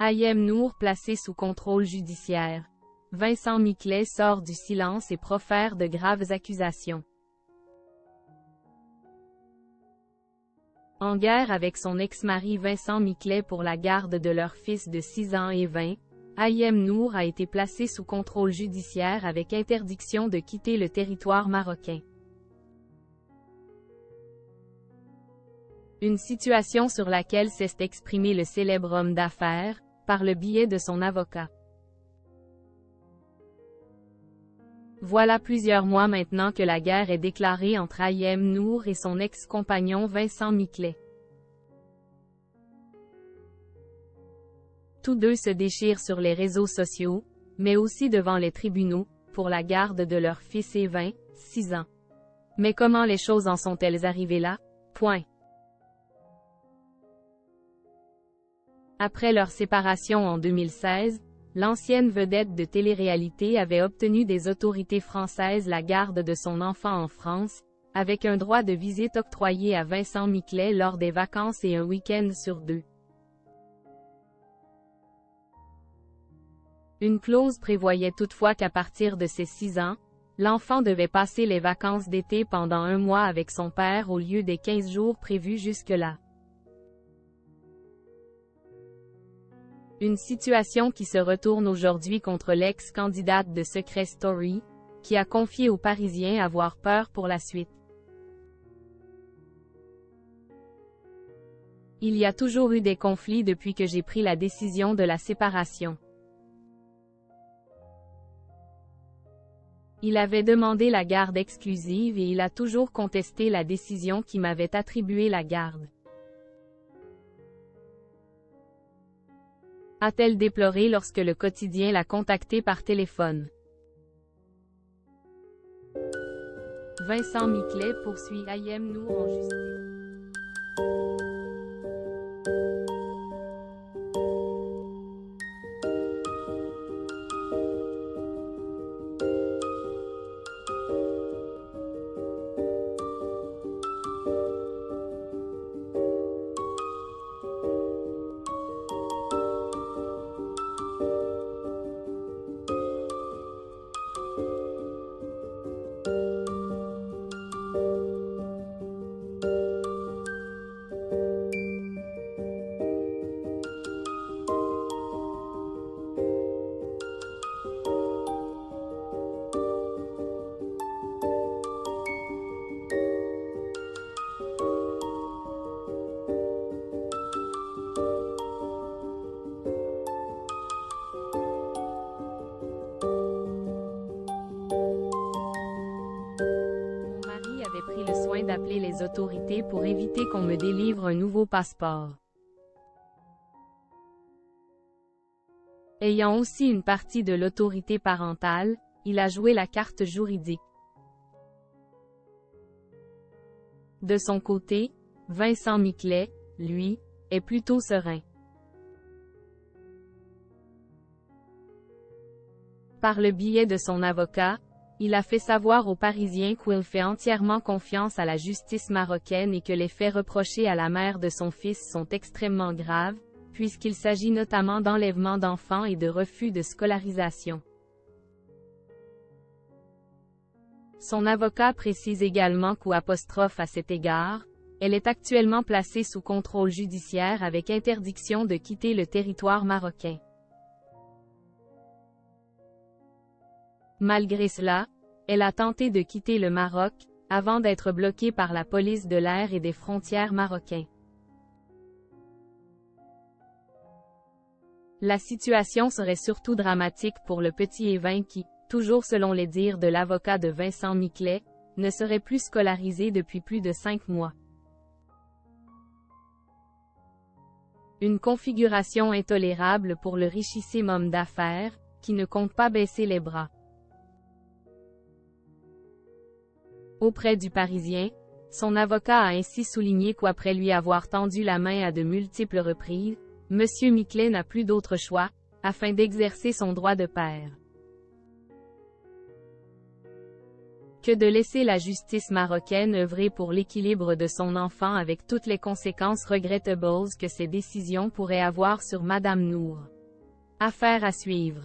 Ayem Nour placé sous contrôle judiciaire. Vincent Miclet sort du silence et profère de graves accusations. En guerre avec son ex-mari Vincent Miclet pour la garde de leur fils de 6 ans et 20, Ayem Nour a été placé sous contrôle judiciaire avec interdiction de quitter le territoire marocain. Une situation sur laquelle s'est exprimé le célèbre homme d'affaires, par le biais de son avocat. Voilà plusieurs mois maintenant que la guerre est déclarée entre Ayem Nour et son ex-compagnon Vincent Miclet. Tous deux se déchirent sur les réseaux sociaux, mais aussi devant les tribunaux, pour la garde de leur fils et 6 ans. Mais comment les choses en sont-elles arrivées là? Après leur séparation en 2016, l'ancienne vedette de télé-réalité avait obtenu des autorités françaises la garde de son enfant en France, avec un droit de visite octroyé à Vincent Miclet lors des vacances et un week-end sur 2. Une clause prévoyait toutefois qu'à partir de ses 6 ans, l'enfant devait passer les vacances d'été pendant 1 mois avec son père au lieu des 15 jours prévus jusque-là. Une situation qui se retourne aujourd'hui contre l'ex-candidate de Secret Story, qui a confié aux Parisiens avoir peur pour la suite. Il y a toujours eu des conflits depuis que j'ai pris la décision de la séparation. Il avait demandé la garde exclusive et il a toujours contesté la décision qui m'avait attribué la garde. A-t-elle déploré lorsque le quotidien l'a contacté par téléphone. Vincent Miclet poursuit Ayem Nour en justice. Pris le soin d'appeler les autorités pour éviter qu'on me délivre un nouveau passeport. Ayant aussi une partie de l'autorité parentale, il a joué la carte juridique. De son côté, Vincent Miclet, lui, est plutôt serein. Par le biais de son avocat, il a fait savoir aux Parisiens qu'il fait entièrement confiance à la justice marocaine et que les faits reprochés à la mère de son fils sont extrêmement graves, puisqu'il s'agit notamment d'enlèvement d'enfants et de refus de scolarisation. Son avocat précise également qu'à cet égard, elle est actuellement placée sous contrôle judiciaire avec interdiction de quitter le territoire marocain. Malgré cela, elle a tenté de quitter le Maroc, avant d'être bloquée par la police de l'air et des frontières marocains. La situation serait surtout dramatique pour le petit Evin qui, toujours selon les dires de l'avocat de Vincent Miclet, ne serait plus scolarisé depuis plus de 5 mois. Une configuration intolérable pour le richissime homme d'affaires, qui ne compte pas baisser les bras. Auprès du Parisien, son avocat a ainsi souligné qu'après lui avoir tendu la main à de multiples reprises, M. Miclet n'a plus d'autre choix, afin d'exercer son droit de père. que de laisser la justice marocaine œuvrer pour l'équilibre de son enfant avec toutes les conséquences regrettables que ces décisions pourraient avoir sur Madame Nour. Affaire à suivre.